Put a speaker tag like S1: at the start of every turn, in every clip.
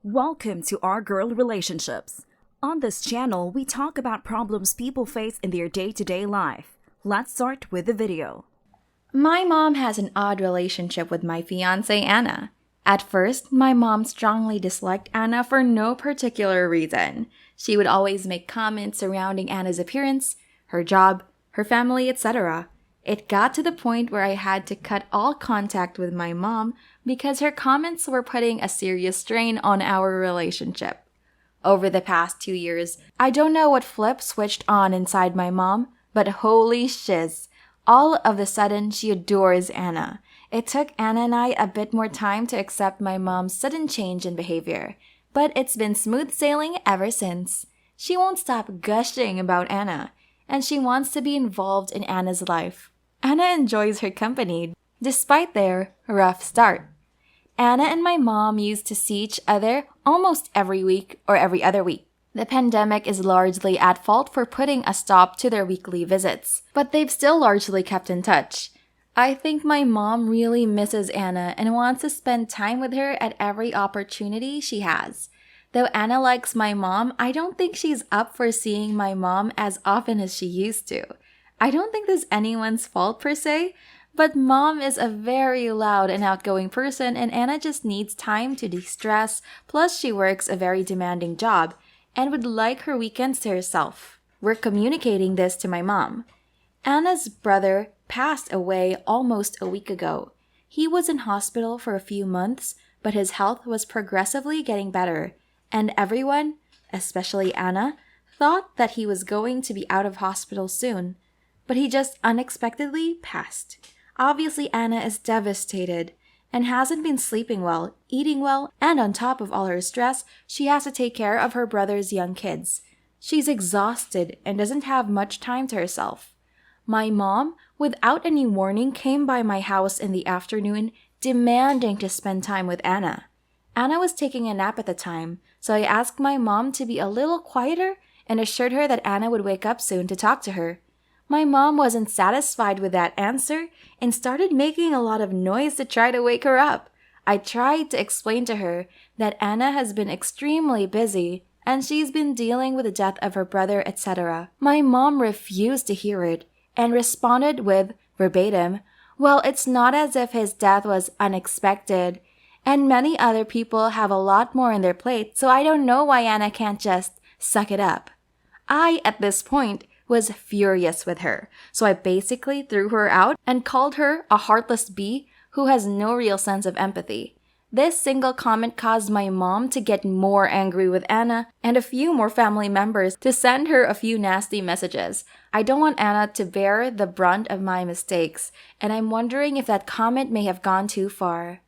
S1: Welcome to Our Girl Relationships. On this channel, we talk about problems people face in their day-to-day life. Let's start with the video.
S2: My mom has an odd relationship with my fiancée Anna. At first, my mom strongly disliked Anna for no particular reason. She would always make comments surrounding Anna's appearance, her job, her family, etc. It got to the point where I had to cut all contact with my mom because her comments were putting a serious strain on our relationship. Over the past 2 years, I don't know what flip switched on inside my mom, but holy shiz, all of a sudden she adores Anna. It took Anna and I a bit more time to accept my mom's sudden change in behavior, but it's been smooth sailing ever since. She won't stop gushing about Anna, and she wants to be involved in Anna's life. Anna enjoys her company, despite their rough start. Anna and my mom used to see each other almost every week or every other week. The pandemic is largely at fault for putting a stop to their weekly visits, but they've still largely kept in touch. I think my mom really misses Anna and wants to spend time with her at every opportunity she has. Though Anna likes my mom, I don't think she's up for seeing my mom as often as she used to. I don't think this is anyone's fault per se, but mom is a very loud and outgoing person and Anna just needs time to de-stress, plus she works a very demanding job and would like her weekends to herself. We're communicating this to my mom. Anna's brother passed away almost a week ago. He was in hospital for a few months, but his health was progressively getting better, and everyone, especially Anna, thought that he was going to be out of hospital soon, but he just unexpectedly passed. Obviously, Anna is devastated and hasn't been sleeping well, eating well, and on top of all her stress, she has to take care of her brother's young kids. She's exhausted and doesn't have much time to herself. My mom, without any warning, came by my house in the afternoon demanding to spend time with Anna. Anna was taking a nap at the time, so I asked my mom to be a little quieter and assured her that Anna would wake up soon to talk to her. My mom wasn't satisfied with that answer and started making a lot of noise to try to wake her up. I tried to explain to her that Anna has been extremely busy and she's been dealing with the death of her brother, etc. My mom refused to hear it and responded with, verbatim, "Well, it's not as if his death was unexpected, and many other people have a lot more on their plate, so I don't know why Anna can't just suck it up." I, at this point, was furious with her, so I basically threw her out and called her a heartless bee who has no real sense of empathy. This single comment caused my mom to get more angry with Anna and a few more family members to send her a few nasty messages. I don't want Anna to bear the brunt of my mistakes, and I'm wondering if that comment may have gone too far.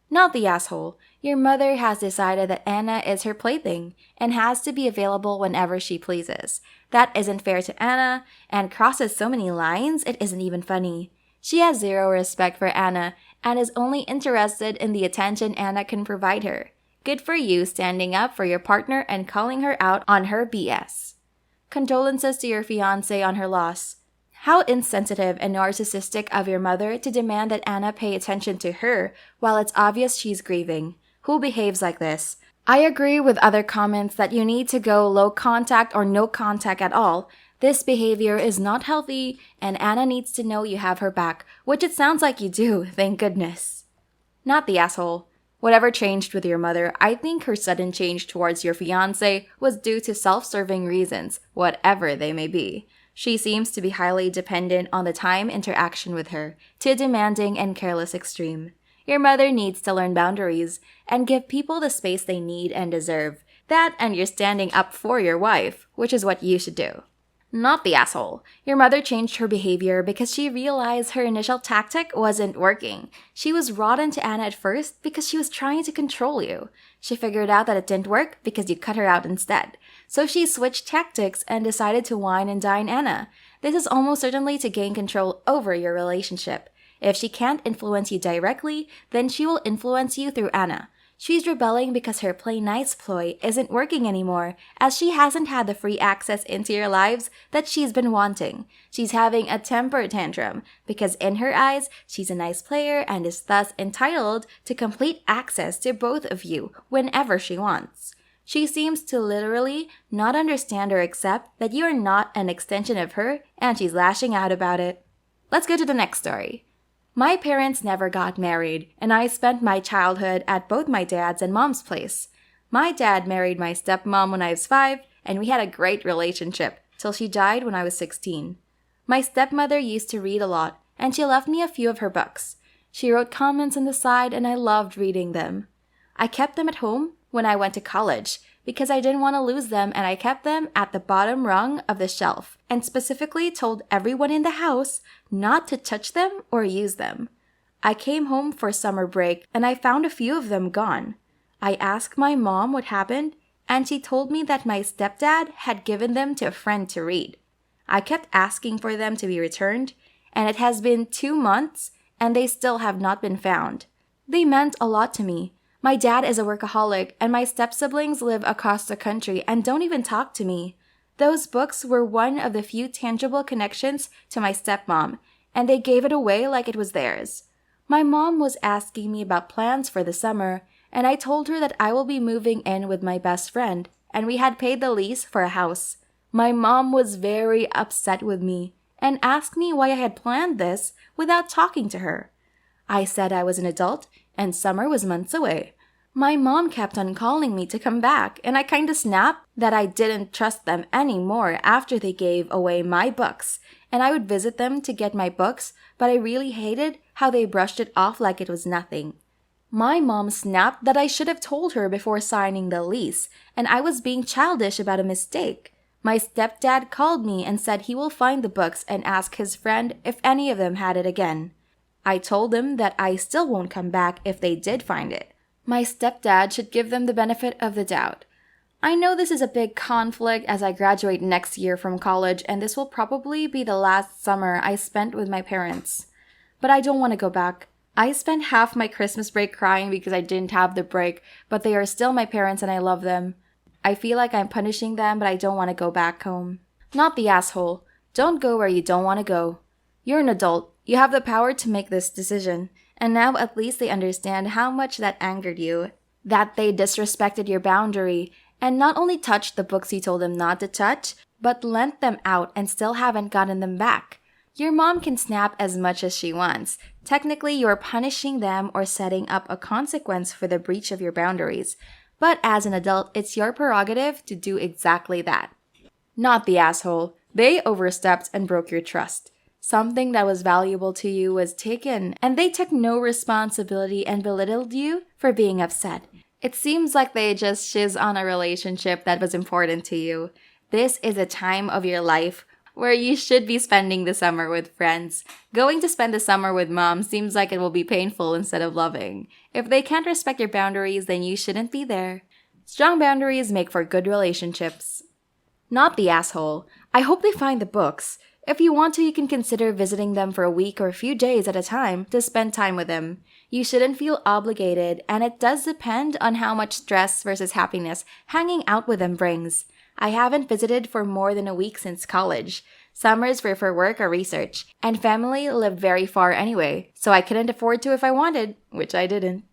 S2: Not the asshole. Your mother has decided that Anna is her plaything and has to be available whenever she pleases. That isn't fair to Anna and crosses so many lines it isn't even funny. She has zero respect for Anna and is only interested in the attention Anna can provide her. Good for you standing up for your partner and calling her out on her BS. Condolences to your fiancée on her loss. How insensitive and narcissistic of your mother to demand that Anna pay attention to her while it's obvious she's grieving. Who behaves like this? I agree with other comments that you need to go low contact or no contact at all. This behavior is not healthy, and Anna needs to know you have her back, which it sounds like you do, thank goodness. Not the asshole. Whatever changed with your mother, I think her sudden change towards your fiancé was due to self-serving reasons, whatever they may be. She seems to be highly dependent on the time interaction with her, to a demanding and careless extreme. Your mother needs to learn boundaries and give people the space they need and deserve. That and you're standing up for your wife, which is what you should do. Not the asshole. Your mother changed her behavior because she realized her initial tactic wasn't working. She was rotten to Anna at first because she was trying to control you. She figured out that it didn't work because you cut her out instead. So she switched tactics and decided to wine and dine Anna. This is almost certainly to gain control over your relationship. If she can't influence you directly, then she will influence you through Anna. She's rebelling because her play nice ploy isn't working anymore, as she hasn't had the free access into your lives that she's been wanting. She's having a temper tantrum because in her eyes, she's a nice player and is thus entitled to complete access to both of you whenever she wants. She seems to literally not understand or accept that you are not an extension of her, and she's lashing out about it. Let's go to the next story. My parents never got married, and I spent my childhood at both my dad's and mom's place. My dad married my stepmom when I was 5, and we had a great relationship till she died when I was 16. My stepmother used to read a lot, and she left me a few of her books. She wrote comments on the side, and I loved reading them. I kept them at home when I went to college because I didn't want to lose them, and I kept them at the bottom rung of the shelf and specifically told everyone in the house not to touch them or use them. I came home for summer break and I found a few of them gone. I asked my mom what happened, and she told me that my stepdad had given them to a friend to read. I kept asking for them to be returned, and it has been 2 months and they still have not been found. They meant a lot to me. My dad is a workaholic, and my step-siblings live across the country and don't even talk to me. Those books were one of the few tangible connections to my stepmom, and they gave it away like it was theirs. My mom was asking me about plans for the summer, and I told her that I will be moving in with my best friend, and we had paid the lease for a house. My mom was very upset with me and asked me why I had planned this without talking to her. I said I was an adult and summer was months away. My mom kept on calling me to come back, and I kinda snapped that I didn't trust them anymore after they gave away my books, and I would visit them to get my books, but I really hated how they brushed it off like it was nothing. My mom snapped that I should have told her before signing the lease, and I was being childish about a mistake. My stepdad called me and said he will find the books and ask his friend if any of them had it again. I told him that I still won't come back if they did find it. My stepdad should give them the benefit of the doubt. I know this is a big conflict as I graduate next year from college, and this will probably be the last summer I spent with my parents. But I don't want to go back. I spent half my Christmas break crying because I didn't have the break, but they are still my parents and I love them. I feel like I'm punishing them, but I don't want to go back home. Not the asshole. Don't go where you don't want to go. You're an adult. You have the power to make this decision. And now at least they understand how much that angered you. That they disrespected your boundary and not only touched the books you told them not to touch, but lent them out and still haven't gotten them back. Your mom can snap as much as she wants. Technically, you're punishing them or setting up a consequence for the breach of your boundaries. But as an adult, it's your prerogative to do exactly that. Not the asshole. They overstepped and broke your trust. Something that was valuable to you was taken, and they took no responsibility and belittled you for being upset. It seems like they just shiz on a relationship that was important to you. This is a time of your life where you should be spending the summer with friends. Going to spend the summer with mom seems like it will be painful instead of loving. If they can't respect your boundaries, then you shouldn't be there. Strong boundaries make for good relationships. Not the asshole. I hope they find the books. If you want to, you can consider visiting them for a week or a few days at a time to spend time with them. You shouldn't feel obligated, and it does depend on how much stress versus happiness hanging out with them brings. I haven't visited for more than a week since college. Summers were for work or research, and family lived very far anyway, so I couldn't afford to if I wanted, which I didn't.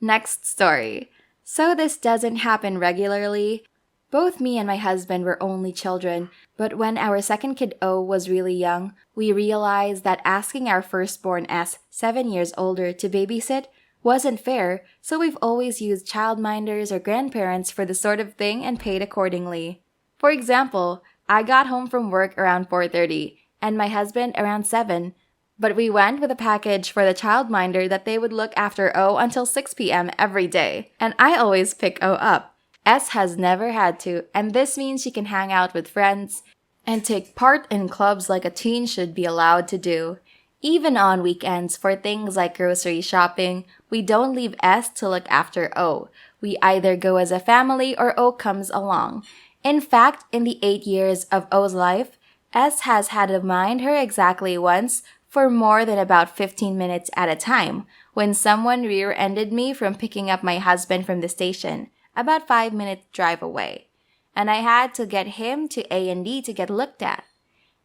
S2: Next story. So this doesn't happen regularly. Both me and my husband were only children, but when our second kid O was really young, we realized that asking our firstborn S, 7 years older, to babysit wasn't fair, so we've always used childminders or grandparents for the sort of thing and paid accordingly. For example, I got home from work around 4:30 and my husband around 7, but we went with a package for the childminder that they would look after O until 6 p.m. every day, and I always pick O up. S has never had to, and this means she can hang out with friends and take part in clubs like a teen should be allowed to do. Even on weekends for things like grocery shopping, we don't leave S to look after O. We either go as a family or O comes along. In fact, in the 8 years of O's life, S has had to mind her exactly once for more than about 15 minutes at a time, when someone rear-ended me from picking up my husband from the station, about 5-minute drive away. And I had to get him to A&D to get looked at.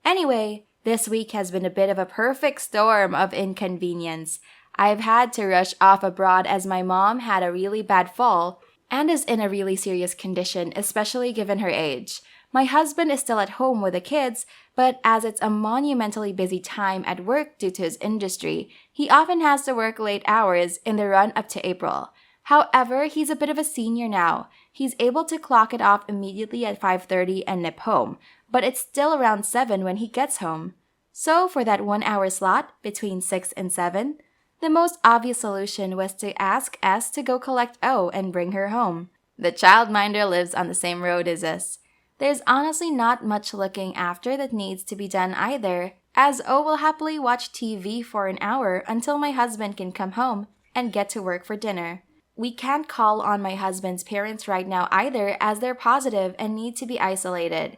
S2: Anyway, this week has been a bit of a perfect storm of inconvenience. I've had to rush off abroad as my mom had a really bad fall and is in a really serious condition, especially given her age. My husband is still at home with the kids, but as it's a monumentally busy time at work due to his industry, he often has to work late hours in the run-up to April. However, he's a bit of a senior now. He's able to clock it off immediately at 5:30 and nip home, but it's still around 7 when he gets home. So for that 1-hour slot between 6 and 7, the most obvious solution was to ask S to go collect O and bring her home. The childminder lives on the same road as us. There's honestly not much looking after that needs to be done either, as O will happily watch TV for an hour until my husband can come home and get to work for dinner. We can't call on my husband's parents right now either, as they're positive and need to be isolated.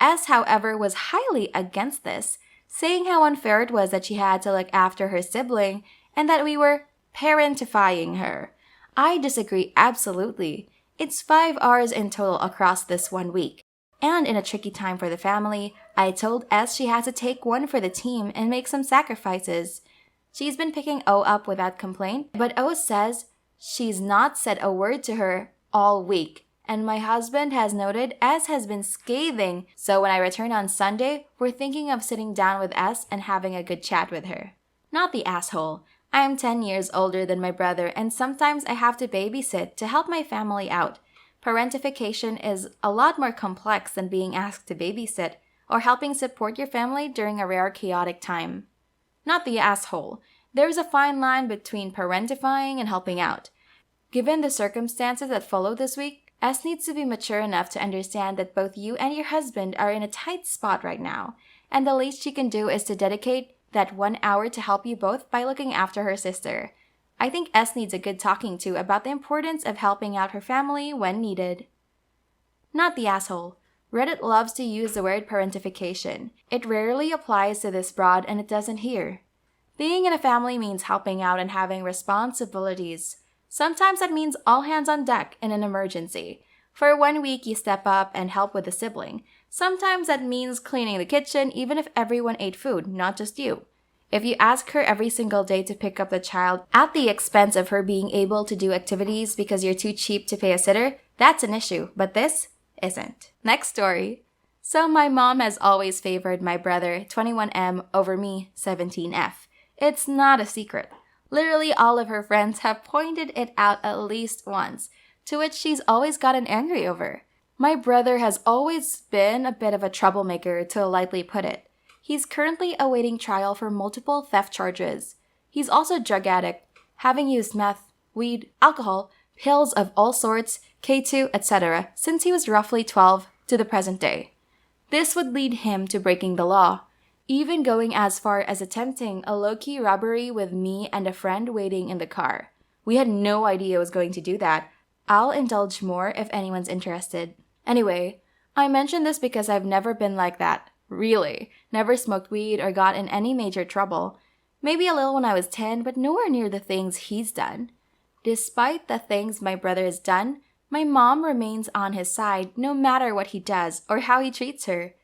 S2: S, however, was highly against this, saying how unfair it was that she had to look after her sibling and that we were parentifying her. I disagree absolutely. It's 5 hours in total across this 1 week. And in a tricky time for the family, I told S she has to take one for the team and make some sacrifices. She's been picking O up without complaint, but O says she's not said a word to her all week. And my husband has noted S has been scathing, so when I return on Sunday, we're thinking of sitting down with S and having a good chat with her. Not the asshole. I am 10 years older than my brother, and sometimes I have to babysit to help my family out. Parentification is a lot more complex than being asked to babysit or helping support your family during a rare chaotic time. Not the asshole. There is a fine line between parentifying and helping out. Given the circumstances that follow this week, S needs to be mature enough to understand that both you and your husband are in a tight spot right now, and the least she can do is to dedicate that 1 hour to help you both by looking after her sister. I think S needs a good talking to about the importance of helping out her family when needed. Not the asshole. Reddit loves to use the word parentification. It rarely applies to this broad, and it doesn't here. Being in a family means helping out and having responsibilities. Sometimes that means all hands on deck in an emergency. For 1 week, you step up and help with a sibling. Sometimes that means cleaning the kitchen even if everyone ate food, not just you. If you ask her every single day to pick up the child at the expense of her being able to do activities because you're too cheap to pay a sitter, that's an issue, but this isn't. Next story. So my mom has always favored my brother, 21M, over me, 17F. It's not a secret. Literally all of her friends have pointed it out at least once, to which she's always gotten angry over. My brother has always been a bit of a troublemaker, to lightly put it. He's currently awaiting trial for multiple theft charges. He's also a drug addict, having used meth, weed, alcohol, pills of all sorts, K2, etc. since he was roughly 12 to the present day. This would lead him to breaking the law, even going as far as attempting a low-key robbery with me and a friend waiting in the car. We had no idea he was going to do that. I'll indulge more if anyone's interested. Anyway, I mention this because I've never been like that. Really. Never smoked weed or got in any major trouble. Maybe a little when I was 10, but nowhere near the things he's done. Despite the things my brother has done, my mom remains on his side no matter what he does or how he treats her.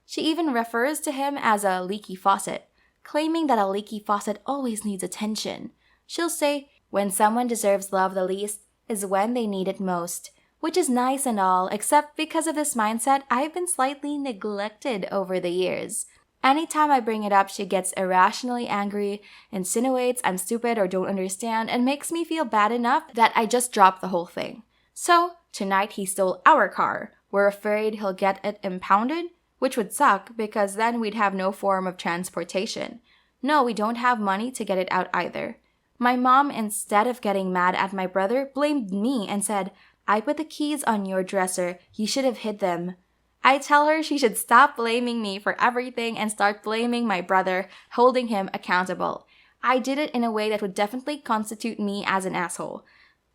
S2: She even refers to him as a leaky faucet, claiming that a leaky faucet always needs attention. She'll say, when someone deserves love the least is when they need it most. Which is nice and all, except because of this mindset, I've been slightly neglected over the years. Anytime I bring it up, she gets irrationally angry, insinuates I'm stupid or don't understand, and makes me feel bad enough that I just drop the whole thing. So, tonight he stole our car. We're afraid he'll get it impounded, which would suck because then we'd have no form of transportation. No, we don't have money to get it out either. My mom, instead of getting mad at my brother, blamed me and said, I put the keys on your dresser. You should have hid them. I tell her she should stop blaming me for everything and start blaming my brother, holding him accountable. I did it in a way that would definitely constitute me as an asshole.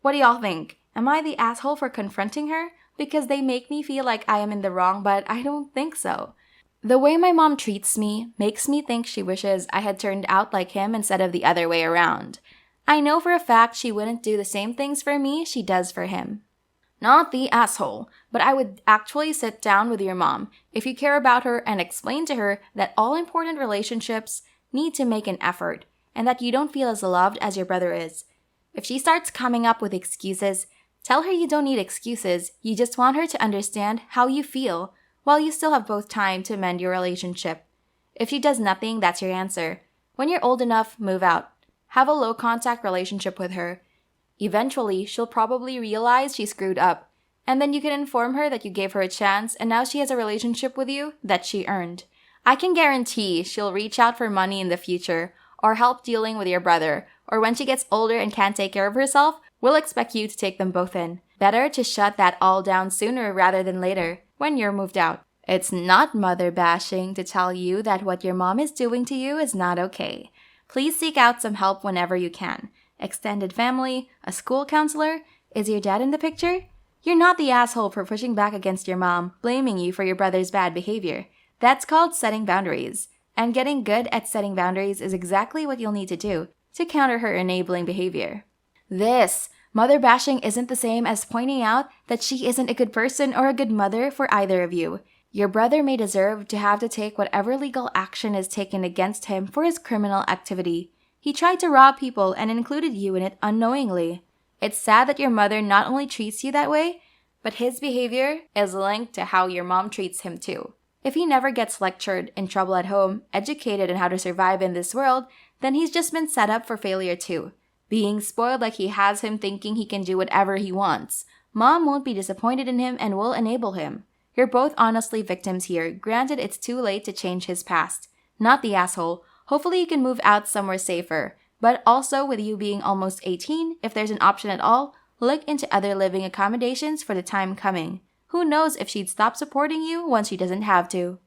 S2: What do y'all think? Am I the asshole for confronting her? Because they make me feel like I am in the wrong, but I don't think so. The way my mom treats me makes me think she wishes I had turned out like him instead of the other way around. I know for a fact she wouldn't do the same things for me she does for him. Not the asshole, but I would actually sit down with your mom if you care about her and explain to her that all important relationships need to make an effort and that you don't feel as loved as your brother is. If she starts coming up with excuses, tell her you don't need excuses, you just want her to understand how you feel while you still have both time to mend your relationship. If she does nothing, that's your answer. When you're old enough, move out. Have a low-contact relationship with her. Eventually, she'll probably realize she screwed up, and then you can inform her that you gave her a chance and now she has a relationship with you that she earned. I can guarantee she'll reach out for money in the future, or help dealing with your brother, or when she gets older and can't take care of herself, we'll expect you to take them both in. Better to shut that all down sooner rather than later, when you're moved out. It's not mother bashing to tell you that what your mom is doing to you is not okay. Please seek out some help whenever you can. Extended family, a school counselor. Is your dad in the picture? You're not the asshole for pushing back against your mom, blaming you for your brother's bad behavior. That's called setting boundaries. And getting good at setting boundaries is exactly what you'll need to do to counter her enabling behavior. Mother bashing isn't the same as pointing out that she isn't a good person or a good mother for either of you. Your brother may deserve to have to take whatever legal action is taken against him for his criminal activity. He tried to rob people and included you in it unknowingly. It's sad that your mother not only treats you that way, but his behavior is linked to how your mom treats him too. If he never gets lectured, in trouble at home, educated on how to survive in this world, then he's just been set up for failure too. Being spoiled like he has him thinking he can do whatever he wants. Mom won't be disappointed in him and will enable him. You're both honestly victims here. Granted, it's too late to change his past. Not the asshole. Hopefully you can move out somewhere safer. But also, with you being almost 18, if there's an option at all, look into other living accommodations for the time coming. Who knows if she'd stop supporting you once she doesn't have to.